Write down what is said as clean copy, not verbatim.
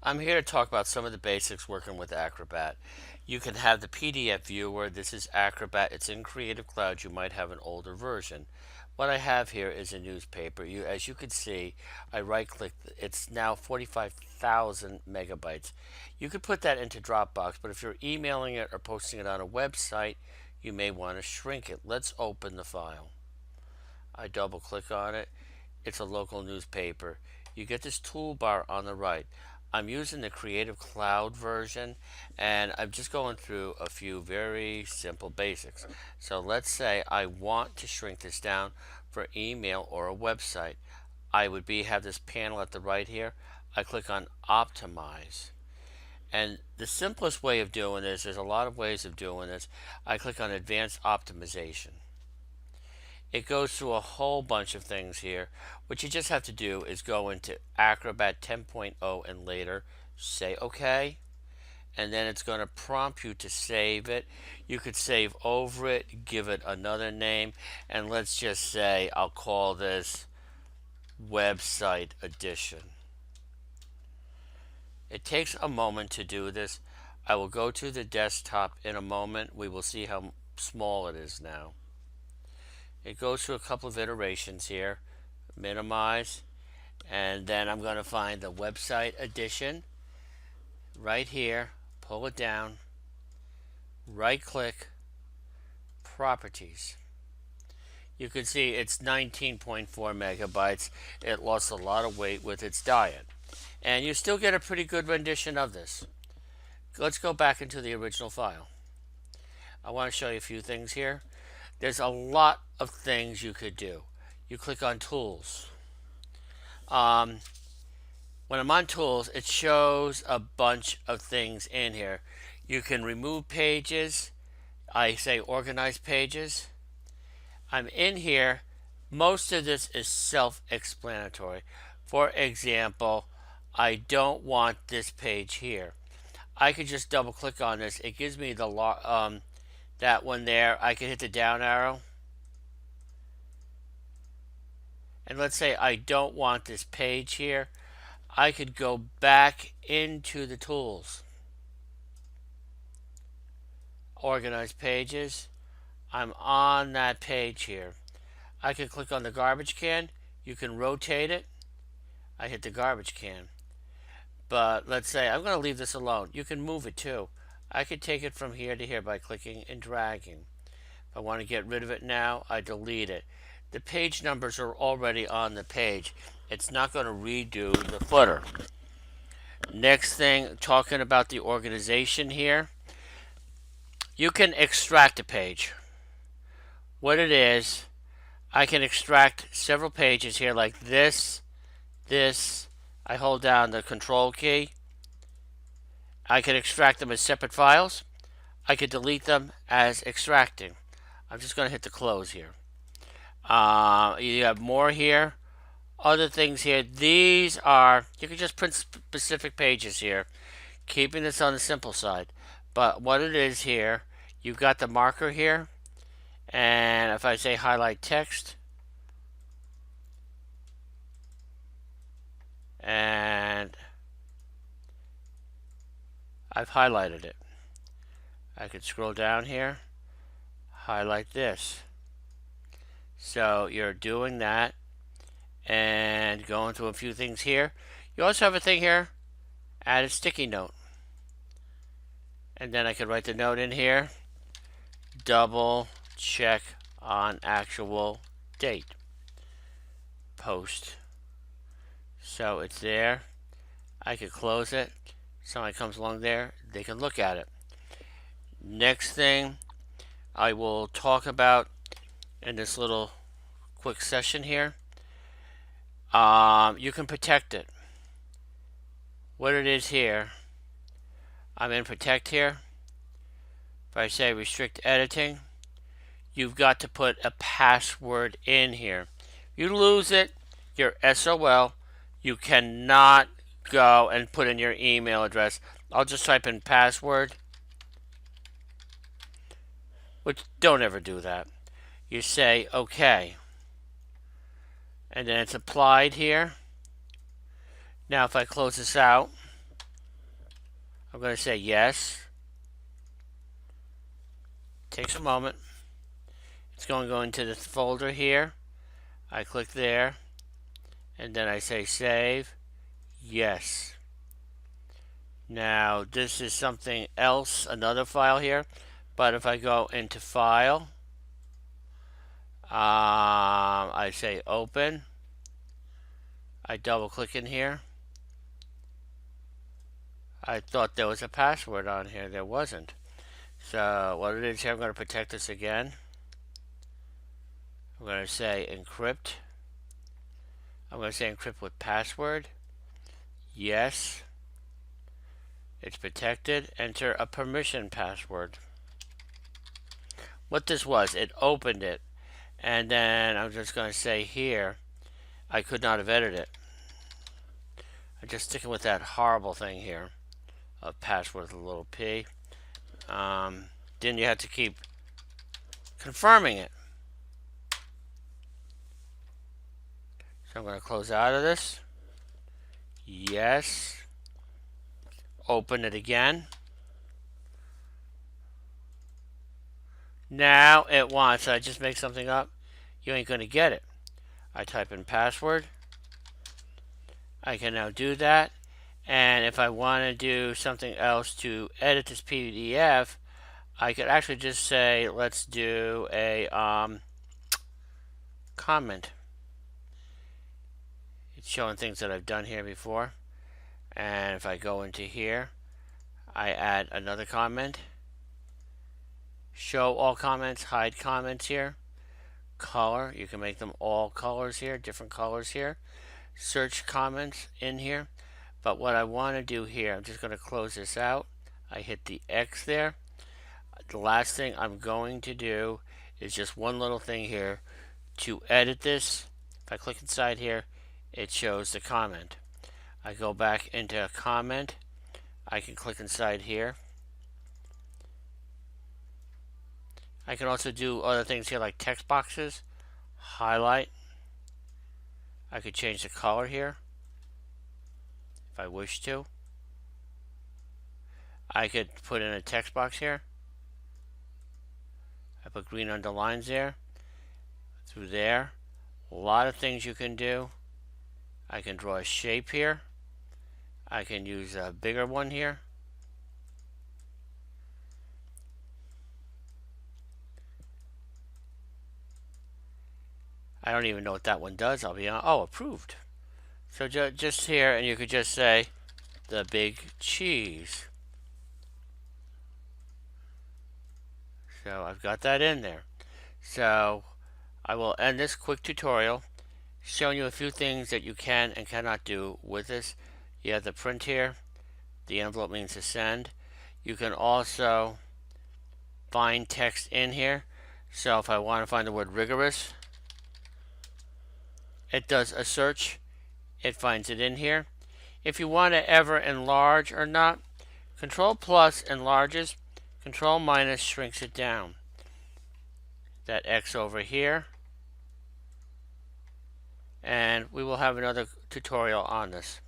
I'm here to talk about some of the basics working with Acrobat. You can have the PDF viewer. This is Acrobat. It's in Creative Cloud. You might have an older version. What I have here is a newspaper. As you can see, I right-click. It's now 45,000 megabytes. You could put that into Dropbox, but if you're emailing it or posting it on a website, you may want to shrink it. Let's open the file. I double-click on it. It's a local newspaper. You get this toolbar on the right. I'm using the Creative Cloud version, and I'm just going through a few very simple basics. So let's say I want to shrink this down for email or a website. I would have this panel at the right here. I click on Optimize. And the simplest way of doing this, there's a lot of ways of doing this. I click on Advanced Optimization. It goes through a whole bunch of things here. What you just have to do is go into Acrobat 10.0 and later, say OK, and then it's going to prompt you to save it. You could save over it, give it another name, and let's just say I'll call this Website Edition. It takes a moment to do this. I will go to the desktop in a moment. We will see how small it is now. It goes through a couple of iterations here. Minimize, and then I'm going to find the Website Edition right here, pull it down, right click, Properties. You can see it's 19.4 megabytes. It lost a lot of weight with its diet, and you still get a pretty good rendition of this. Let's go back into the original file. I want to show you a few things here. There's a lot of things you could do. You click on Tools. When I'm on Tools, it shows a bunch of things in here. You can remove pages. I say Organize Pages. I'm in here. Most of this is self-explanatory. For example, I don't want this page here. I could just double click on this. It gives me the that one there. I can hit the down arrow. And let's say I don't want this page here. I could go back into the tools. Organize Pages. I'm on that page here. I can click on the garbage can. You can rotate it. I hit the garbage can. But let's say I'm going to leave this alone. You can move it too. I could take it from here to here by clicking and dragging. If I want to get rid of it now, I delete it. The page numbers are already on the page. It's not going to redo the footer. Next thing, talking about the organization here. You can extract a page. What it is, I can extract several pages here like this. I hold down the Control key. I can extract them as separate files. I could delete them as extracting. I'm just going to hit the close here. You have more here. Other things here. These are, you can just print specific pages here. Keeping this on the simple side. But what it is here, you've got the marker here. And if I say highlight text, and I've highlighted it. I could scroll down here, highlight this. So you're doing that and going through a few things here. You also have a thing here, add a sticky note. And then I could write the note in here, double check on actual date, post. So it's there. I could close it. Somebody comes along there, they can look at it. Next thing I will talk about in this little quick session here, you can protect it. What it is here, I'm in protect here. If I say restrict editing, you've got to put a password in here. You lose it, you're SOL. You cannot go and put in your email address. I'll just type in password, which don't ever do that. You say OK, and then it's applied here. Now if I close this out, I'm going to say yes. Takes a moment. It's going to go into the folder here. I click there, and then I say save. Yes. Now this is something else, another file here. But if I go into File, I say Open. I double click in here. I thought there was a password on here. There wasn't. So what it is here, I'm going to protect this again. I'm going to say encrypt. I'm going to say encrypt with password. Yes. It's protected. Enter a permission password. What this was, it opened it. And then I'm just going to say here, I could not have edited it. I'm just sticking with that horrible thing here of password with a little p. Then you have to keep confirming it. So I'm going to close out of this. Yes. Open it again. Now it wants, I just make something up. You ain't going to get it. I type in password. I can now do that. And if I want to do something else to edit this PDF, I could actually just say, let's do a comment. It's showing things that I've done here before. And if I go into here, I add another comment. Show all comments, hide comments here. Color, you can make them all colors here, different colors here. Search comments in here. But what I want to do here, I'm just going to close this out. I hit the X there. The last thing I'm going to do is just one little thing here to edit this. If I click inside here, it shows the comment. I go back into a comment. I can click inside here. I can also do other things here like text boxes, highlight. I could change the color here if I wish to. I could put in a text box here. I put green underlines there, through there. A lot of things you can do. I can draw a shape here. I can use a bigger one here. I don't even know what that one does. I'll be on. Oh, approved. So just here, and you could just say the big cheese. So I've got that in there. So I will end this quick tutorial showing you a few things that you can and cannot do with this. You have the print here. The envelope means to send. You can also find text in here. So if I want to find the word rigorous, it does a search. It finds it in here. If you want to ever enlarge or not, Control plus enlarges, Control minus shrinks it down. That X over here. And we will have another tutorial on this.